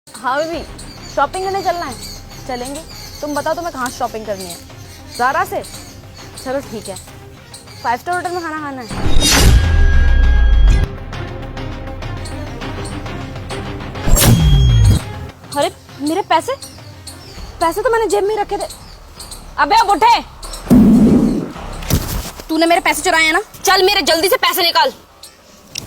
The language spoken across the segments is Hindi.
हाँ बेबी, शॉपिंग करने चलना है। चलेंगे। तुम बताओ तुम्हें कहाँ शॉपिंग करनी है? ज़ारा से? चलो ठीक है। 5 स्टार होटल में खाना खाना है। अरे मेरे पैसे पैसे तो मैंने जेब में ही रखे थे। अबे अब उठे, तूने मेरे पैसे चुराए हैं ना? चल मेरे जल्दी से पैसे निकाल।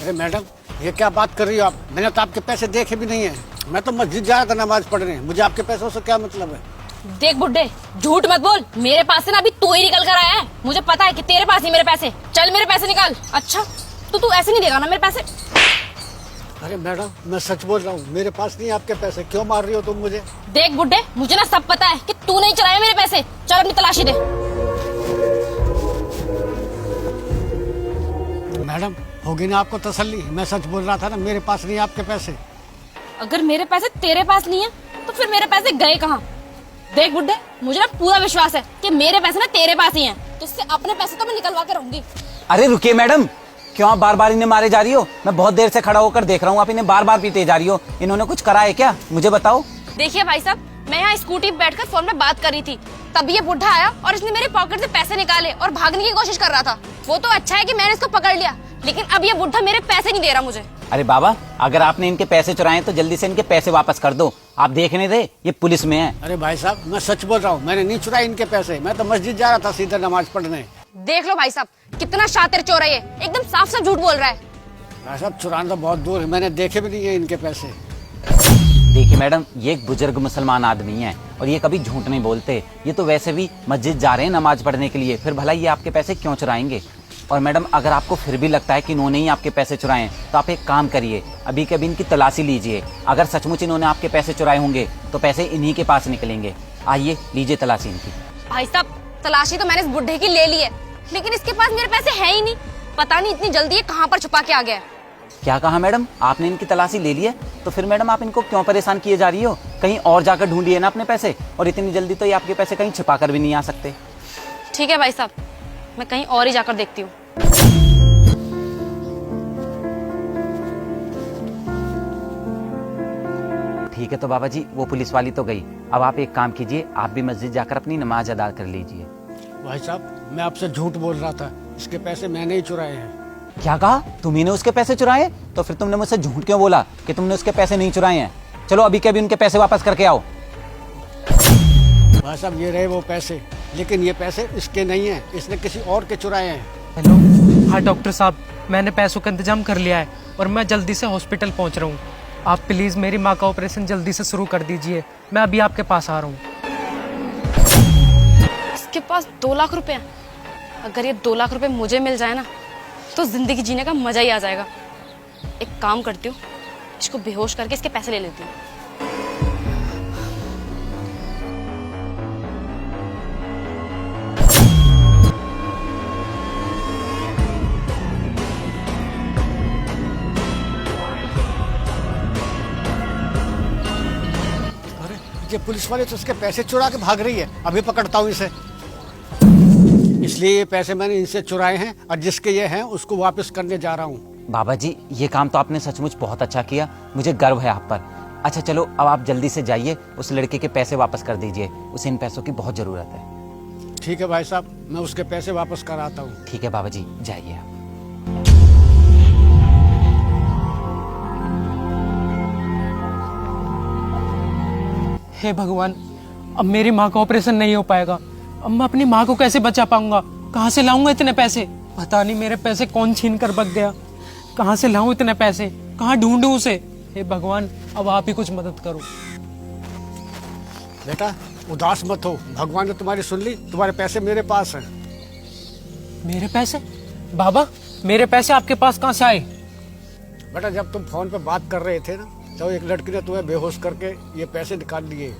अरे मैडम, ये क्या बात कर रही हो आप? मैंने तो आपके पैसे देखे भी नहीं है। मैं तो मस्जिद जा रहा था नमाज पढ़ने। मुझे आपके पैसों से क्या मतलब है? देख बुड्ढे, झूठ मत बोल। मेरे पास से ना अभी तू ही निकल कर आया है। मुझे पता है कि तेरे पास ही मेरे पैसे। चल मेरे पैसे निकाल। अच्छा तो तू ऐसे नहीं देगा ना मेरे पैसे? अरे मैडम, मैं सच बोल रहा हूँ, मेरे पास नहीं आपके पैसे। क्यों मार रही हो तुम मुझे? देख बुड्ढे, मुझे ना सब पता है कि तू नहीं चलाया मेरे पैसे। चल अपनी तलाशी दे। मैडम, होगी ना आपको तसल्ली? मैं सच बोल रहा था ना, मेरे पास नहीं आपके पैसे। अगर मेरे पैसे तेरे पास नहीं है तो फिर मेरे पैसे गए कहाँ? देख बुड्ढे, मुझे ना पूरा विश्वास है कि मेरे पैसे ना तेरे पास ही हैं। तो इससे अपने पैसे तो मैं निकलवा के रहूंगी। अरे रुकिए मैडम, क्यों आप बार बार इन्हें मारे जा रही हो? मैं बहुत देर से खड़ा होकर देख रहा हूँ, आप इन्हें बार बार पीटे जा रही हो। इन्होंने कुछ करा है क्या? मुझे बताओ। देखिए भाई साहब, मैं यहाँ स्कूटी पे बैठकर फोन में बात कर रही थी, तब ये बुढ़ा आया और इसने मेरे पॉकेट से पैसे निकाले और भागने की कोशिश कर रहा था। वो तो अच्छा है कि मैंने इसको पकड़ लिया, लेकिन अब ये बुढ़ा मेरे पैसे नहीं दे रहा मुझे। अरे बाबा, अगर आपने इनके पैसे चुराए तो जल्दी से इनके पैसे वापस कर दो। आप देखने दे, ये पुलिस में है। अरे भाई साहब, मैं सच बोल रहा हूँ, मैंने नहीं चुराए इनके पैसे। मैं तो मस्जिद जा रहा था सीधा नमाज पढ़ने। देख लो भाई साहब, कितना शातिर चोर है ये। एकदम साफ साफ झूठ बोल रहा है। भाई साहब, चुराना तो बहुत दूर है, मैंने देखे भी नहीं है इनके पैसे। देखिए मैडम, ये एक बुजुर्ग मुसलमान आदमी है और ये कभी झूठ नहीं बोलते। ये तो वैसे भी मस्जिद जा रहे हैं नमाज पढ़ने के लिए, फिर भला ये आपके पैसे क्यों चुराएंगे? और मैडम, अगर आपको फिर भी लगता है कि इन्होंने ही आपके पैसे चुराए हैं तो आप एक काम करिए, अभी के अभी इनकी तलाशी लीजिए। अगर सचमुच इन्होंने आपके पैसे चुराए होंगे तो पैसे इन्हीं के पास निकलेंगे। आइए, लीजिए तलाशी इनकी। भाई साहब, तलाशी तो मैंने इस बुढ़े की ले ली है, लेकिन इसके पास मेरे पैसे हैं ही नहीं। पता नहीं इतनी जल्दी ये कहाँ पर छुपा के आ गया है। क्या कहा मैडम? आपने इनकी तलाशी ले ली है तो फिर मैडम आप इनको क्यों परेशान किए जा रही हो? कहीं और जाकर ढूंढिए ना अपने पैसे। और इतनी जल्दी तो ये आपके पैसे कहीं छिपा कर भी नहीं आ सकते। ठीक है भाई साहब, मैं कहीं और ही जाकर देखती हूँ। ठीक है तो बाबा जी, वो पुलिस वाली तो गई। अब आप एक काम कीजिए, आप भी मस्जिद जाकर अपनी नमाज अदा कर लीजिए। भाई साहब, मैं आपसे झूठ बोल रहा था, इसके पैसे मैंने ही चुराए हैं। क्या कहा? तुम्ही ने उसके पैसे चुराए? तो फिर तुमने मुझसे झूठ क्यों बोला कि तुमने उसके पैसे नहीं चुराए हैं? चलो अभी के अभी उनके पैसे वापस करके आओ। भाई साहब, ये रहे वो पैसे, लेकिन ये पैसे इसके नहीं है, इसने किसी और के चुराए हैं। हेलो, हाँ डॉक्टर साहब, मैंने पैसों का इंतजाम कर लिया है और मैं जल्दी से हॉस्पिटल पहुंच रहा हूँ। आप प्लीज मेरी माँ का ऑपरेशन जल्दी से शुरू कर दीजिए। मैं अभी आपके पास आ रहा हूँ। इसके पास 2 लाख रुपए हैं। अगर ये 2 लाख रुपए मुझे मिल जाए ना तो जिंदगी जीने का मजा ही आ जाएगा। एक काम करती हूँ, इसको बेहोश करके इसके पैसे ले लेती हूँ। अरे, ये पुलिस वाले तो उसके पैसे चुरा के भाग रही है। अभी पकड़ता हूँ इसे। इसलिए ये पैसे मैंने इनसे चुराए हैं और जिसके ये हैं उसको वापस करने जा रहा हूँ। बाबा जी, ये काम तो आपने सचमुच बहुत अच्छा किया, मुझे गर्व है आप पर। अच्छा चलो, अब आप जल्दी से जाइए, उस लड़के के पैसे वापस कर दीजिए। उसे इन पैसों की बहुत जरूरत है। ठीक है भाई साहब, मैं उसके पैसे वापस कराता हूँ। ठीक है बाबा जी, जाइए आप। हे भगवान, अब मेरी माँ का ऑपरेशन नहीं हो पाएगा। अब मैं अपनी माँ को कैसे बचा पाऊंगा? कहाँ से लाऊंगा इतने पैसे? पता नहीं मेरे पैसे कौन छीन कर भग गया। कहाँ से लाऊं इतने पैसे? कहाँ ढूंढूं उसे? हे भगवान, अब आप ही कुछ मदद करो। बेटा, उदास मत हो, भगवान ने तुम्हारी सुन ली। तुम्हारे पैसे मेरे पास हैं। मेरे पैसे? बाबा, मेरे पैसे आपके पास कहाँ से आए? बेटा, जब तुम फोन पे बात कर रहे थे ना, तो एक लड़की ने तुम्हें बेहोश करके ये पैसे निकाल लिए।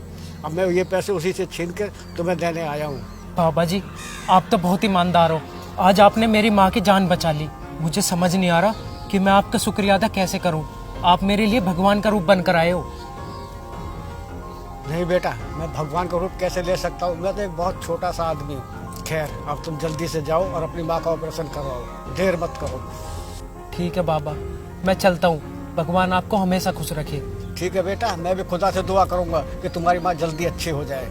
अब मैं ये पैसे उसी से छीन के तुम्हें देने आया हूँ। बाबा जी, आप तो बहुत ईमानदार हो। आज आपने मेरी माँ की जान बचा ली। मुझे समझ नहीं आ रहा कि मैं आपका शुक्रिया अदा कैसे करूं। आप मेरे लिए भगवान का रूप बनकर आए हो। नहीं बेटा, मैं भगवान का रूप कैसे ले सकता हूँ? मैं तो एक बहुत छोटा सा आदमी हूँ। खैर, अब तुम जल्दी से जाओ और अपनी माँ का ऑपरेशन करवाओ। देर मत करो। ठीक है बाबा, मैं चलता हूँ। भगवान आपको हमेशा खुश रखे। ठीक है बेटा, मैं भी खुदा से दुआ करूंगा कि तुम्हारी माँ जल्दी अच्छी हो जाए।